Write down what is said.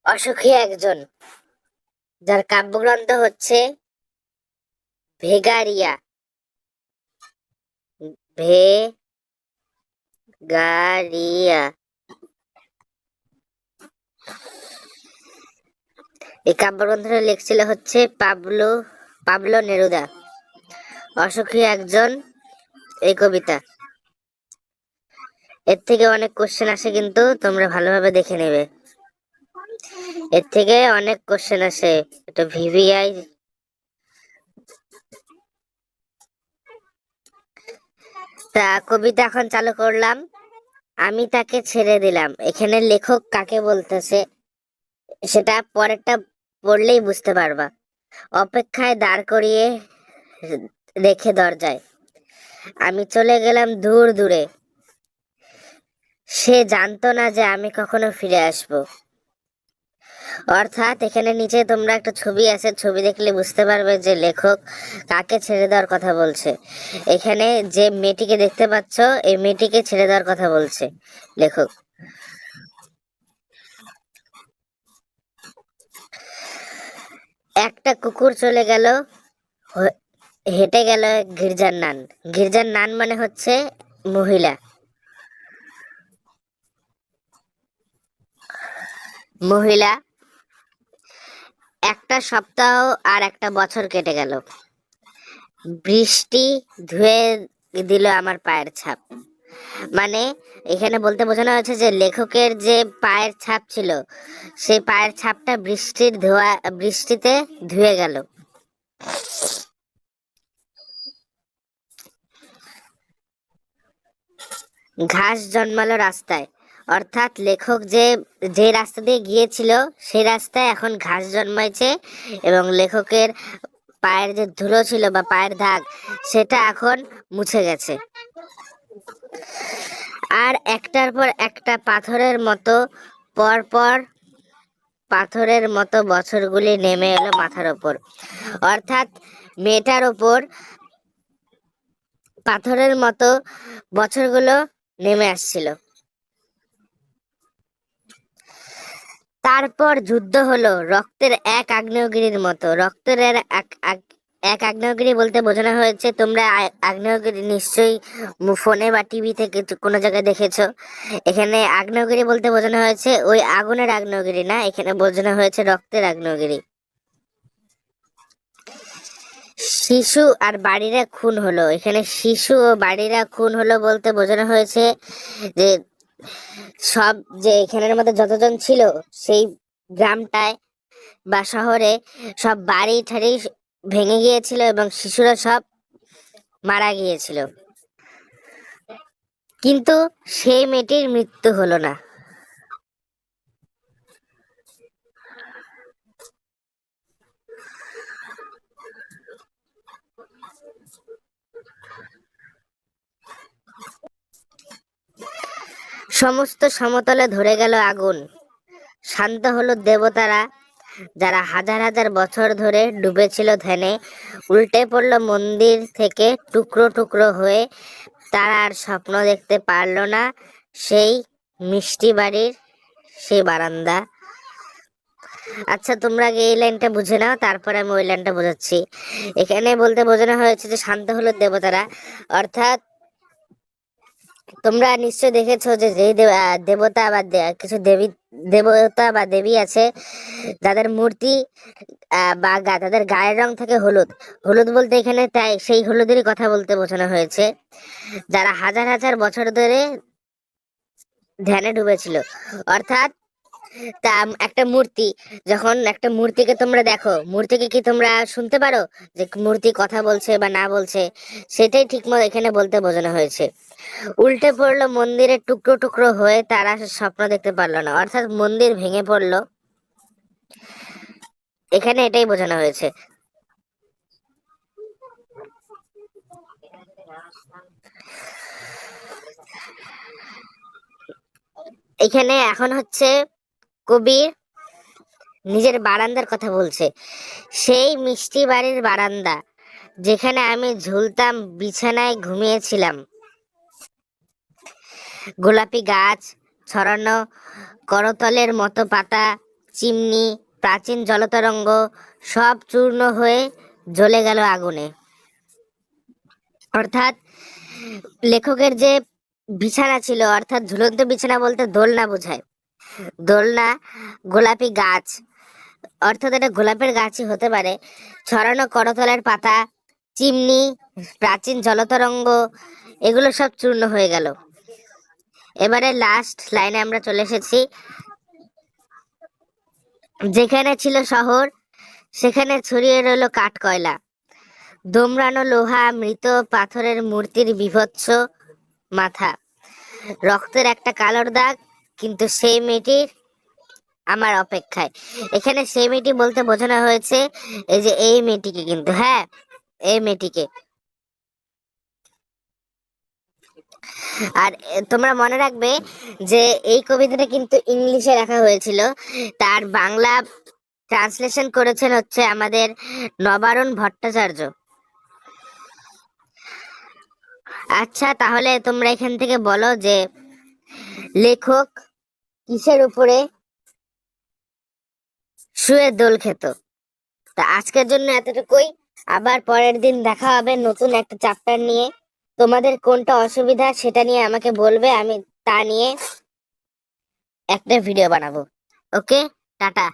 অসুখী একজন, যার কাব্যগ্রন্থ হচ্ছে ভেগারিয়া। ভেগারিয়া। এই কাব্যগ্রন্থটা লিখছিল হচ্ছে পাবলো পাবলো নেরুদা। অসুখী একজন, এই কবিতা। এর থেকে অনেক কোশ্চেন আসে, কিন্তু তোমরা ভালোভাবে দেখে নেবে। এর থেকে অনেক কোশ্চেন আসে। এটা ভিভিআই। তা কবিতা এখন চালু করলাম। আমি তাকে ছেড়ে দিলাম। এখানে লেখক কাকে বলতেছে সেটা পরেরটা পড়লেই বুঝতে পারবা। অপেক্ষায় দাঁড় করিয়ে রেখে দরজায় আমি চলে গেলাম দূর দূরে। সে জানতো না যে আমি কখনো ফিরে আসবো। অর্থাৎ এখানে নিচে তোমরা একটা ছবি আছে, ছবি দেখলে বুঝতে পারবে যে লেখক কাকে ছেড়ে দেওয়ার কথা বলছে। এখানে যে মেয়েটিকে দেখতে পাচ্ছ, এই মেয়েটিকে ছেড়ে দেওয়ার কথা বলছে লেখক। একটা কুকুর চলে গেল, হেঁটে গেল গির্জার নান। গির্জার নান মানে হচ্ছে মহিলা। মহিলা। একটা সপ্তাহ আর একটা বছর কেটে গেল। বৃষ্টি ধুয়ে দিল আমার পায়ের ছাপ। মানে এখানে বলতে বোঝানো হয়েছে যে লেখকের যে পায়ের ছাপ ছিল, সেই পায়ের ছাপটা বৃষ্টিতে ধুয়ে গেল। ঘাস জন্মালো রাস্তায়। অর্থাৎ লেখক যে রাস্তা দিয়ে গিয়েছিল, সেই রাস্তায় এখন ঘাস জন্মাইছে, এবং লেখকের পায়ের যে ধুলো ছিল বা পায়ের দাগ, সেটা এখন মুছে গেছে। আর একটার পর একটা পাথরের মতো বছরগুলি নেমে এলো মাথার ওপর। অর্থাৎ মেয়েটার ওপর পাথরের মতো বছরগুলো নেমে আসছিল। তারপর যুদ্ধ হলো রক্তের এক আগ্নেয়গিরির মতো। রক্তের এক আগ্নেয়গিরি বলতে বোঝানো হয়েছে, তোমরা আগ্নেয়গিরি নিশ্চয়ই ফোনে বা টিভি থেকে কোনো জায়গায় দেখেছো। এখানে আগ্নেয়গিরি বলতে বোঝানো হয়েছে ওই আগুনের আগ্নেয়গিরি না, এখানে বোঝানো হয়েছে রক্তের আগ্নেয়গিরি। শিশু আর বাড়িরা খুন হলো। এখানে শিশু ও বাড়িরা খুন হলো বলতে বোঝানো হয়েছে যে সব, যে এখানের মধ্যে যতজন ছিল সেই গ্রামটায় বা শহরে সব বাড়ি ঠাড়ি ভেঙে গিয়েছিল এবং শিশুরা সব মারা গিয়েছিল। কিন্তু সেই মেয়েটির মৃত্যু হলো না। সমস্ত সমতলে ধরে গেল আগুন। শান্ত হলো দেবতারা, যারা হাজার হাজার বছর ধরে ডুবেছিল ধ্যানে। উল্টে পড়ল মন্দির থেকে টুকরো টুকরো হয়ে। তারা আর স্বপ্ন দেখতে পারল না সেই মিষ্টি বাড়ির সেই বারান্দা। আচ্ছা, তোমরা আগে এই লাইনটা বুঝে নাও, তারপরে আমি ওই লাইনটা বোঝাচ্ছি। এখানে বলতে বোঝানো হয়েছে যে শান্ত হলো দেবতারা। অর্থাৎ তোমরা নিশ্চয় দেখেছো যে যেই দেবতা বা কিছু দেবতা বা দেবী আছে, যাদের মূর্তি তাদের গায়ের রং থাকে হলুদ। হলুদ বলতে এখানে তাই সেই হলুদেরই কথা বলতে বোঝানো হয়েছে, যারা হাজার হাজার বছর ধরে ধ্যানে ডুবেছিল। অর্থাৎ একটা মূর্তি, যখন একটা মূর্তিকে তোমরা দেখো, মূর্তিকে কি তোমরা শুনতে পারো যে মূর্তি কথা বলছে বা না বলছে? সেটাই ঠিক মতো এখানে বলতে বোঝানো হয়েছে। উল্টে পড়লো মন্দিরের টুকরো টুকরো হয়ে, তারা স্বপ্ন দেখতে পারলো না। অর্থাৎ মন্দির ভেঙে পড়লো, এখানে এটাই বোঝানো হয়েছে। এখানে এখন হচ্ছে কবি নিজের বারান্দার কথা বলছে। সেই মিষ্টি বাড়ির বারান্দা, যেখানে আমি ঝুলতাম, বিছানায় ঘুমিয়েছিলাম। গোলাপি গাছ, ছড়ানো করতলের মতো পাতা, চিমনি, প্রাচীন জলতরঙ্গ সব চূর্ণ হয়ে জ্বলে গেল আগুনে। অর্থাৎ লেখকের যে বিছানা ছিল, অর্থাৎ ঝুলন্ত বিছানা বলতে দোলনা বোঝায়। দোলনা, গোলাপি গাছ, অর্থাৎ এটা গোলাপের গাছই হতে পারে, ছড়ানো করতলের পাতা, চিমনি, প্রাচীন জলতরঙ্গ, এগুলো সব চূর্ণ হয়ে গেল। এবারে লাস্ট লাইনে আমরা চলে এসেছি। যেখানে ছিল শহর সেখানে ছড়িয়ে রইল কাঠ কয়লা, দোমড়ানো লোহা, মৃত পাথরের মূর্তির বীভৎস মাথা, রক্তের একটা কালোর দাগ, কিন্তু সেই মেয়েটির আমার অপেক্ষায়। এখানে সেই মেয়েটি বলতে বোঝানো হয়েছে এই যে এই মেয়েটিকে, কিন্তু হ্যাঁ, এই মেয়েটিকে। আর তোমরা মনে রাখবে যে এই কবিতাটা কিন্তু ইংলিশে লেখা হয়েছিল, তার বাংলা ট্রান্সলেশন করেছেন হচ্ছে আমাদের নবারুণ ভট্টাচার্য। আচ্ছা, তাহলে তোমরা এখান থেকে বলো যে লেখক কিসের উপরে শুয়ে দোল খেত। তা আজকের জন্য এতটুকুই। আবার পরের দিন দেখা হবে নতুন একটা চ্যাপ্টার নিয়ে। তোমাদের কোনটা অসুবিধা সেটা নিয়ে আমাকে বলবে, আমি তা নিয়ে একটা ভিডিও বানাবো। ওকে, টাটা।